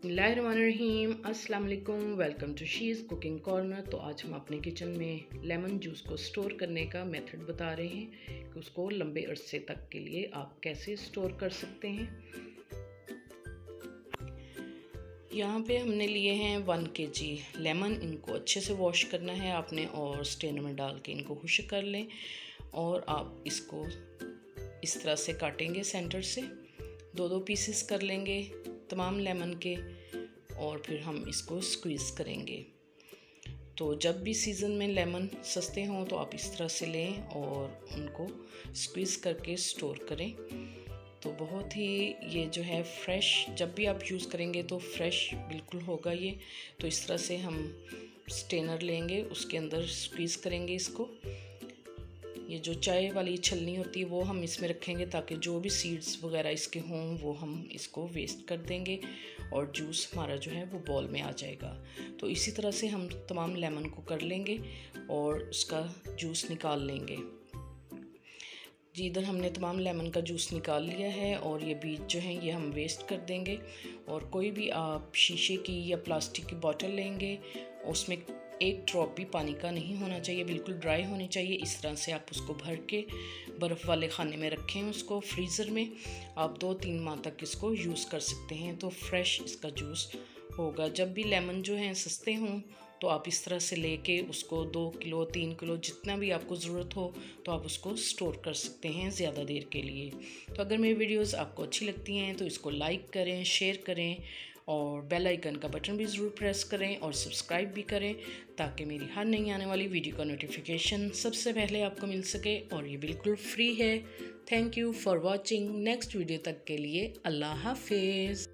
बिस्मिल्लाहिर्रहमानिर्रहीम, अस्सलाम वालेकुम। Welcome to She's Cooking Corner. तो आज हम अपने किचन में लेमन जूस को स्टोर करने का मेथड बता रहे हैं कि उसको लंबे अरसे तक के लिए आप कैसे स्टोर कर सकते हैं। यहाँ पे हमने लिए हैं 1 kg लेमन। इनको अच्छे से वॉश करना है आपने और स्ट्रेनर में डाल के इनको खुश्क कर लें और आप इसको इस तरह से काटेंगे। सेंटर से दो पीसेस कर लेंगे तमाम लेमन के और फिर हम इसको स्क्वीज़ करेंगे। तो जब भी सीज़न में लेमन सस्ते हों तो आप इस तरह से लें और उनको स्क्वीज़ करके स्टोर करें। तो बहुत ही ये जो है फ्रेश, जब भी आप यूज़ करेंगे तो फ्रेश बिल्कुल होगा ये। तो इस तरह से हम स्ट्रेनर लेंगे, उसके अंदर स्क्वीज़ करेंगे इसको। ये जो चाय वाली छलनी होती है वो हम इसमें रखेंगे ताकि जो भी सीड्स वगैरह इसके हों वो हम इसको वेस्ट कर देंगे और जूस हमारा जो है वो बॉल में आ जाएगा। तो इसी तरह से हम तमाम लेमन को कर लेंगे और उसका जूस निकाल लेंगे। जी, इधर हमने तमाम लेमन का जूस निकाल लिया है और ये बीज जो हैं ये हम वेस्ट कर देंगे। और कोई भी आप शीशे की या प्लास्टिक की बोतल लेंगे, उसमें एक ड्रॉप भी पानी का नहीं होना चाहिए, बिल्कुल ड्राई होनी चाहिए। इस तरह से आप उसको भर के बर्फ़ वाले खाने में रखें, उसको फ्रीज़र में। आप 2-3 माह तक इसको यूज़ कर सकते हैं। तो फ्रेश इसका जूस होगा। जब भी लेमन जो हैं सस्ते हों तो आप इस तरह से लेके उसको 2 किलो 3 किलो जितना भी आपको ज़रूरत हो तो आप उसको स्टोर कर सकते हैं ज़्यादा देर के लिए। तो अगर मेरी वीडियोस आपको अच्छी लगती हैं तो इसको लाइक करें, शेयर करें और बेल आइकन का बटन भी ज़रूर प्रेस करें और सब्सक्राइब भी करें ताकि मेरी हर नई आने वाली वीडियो का नोटिफिकेशन सबसे पहले आपको मिल सके। और ये बिल्कुल फ्री है। Thank you for watching. Next video तक के लिए अल्लाह हाफिज़।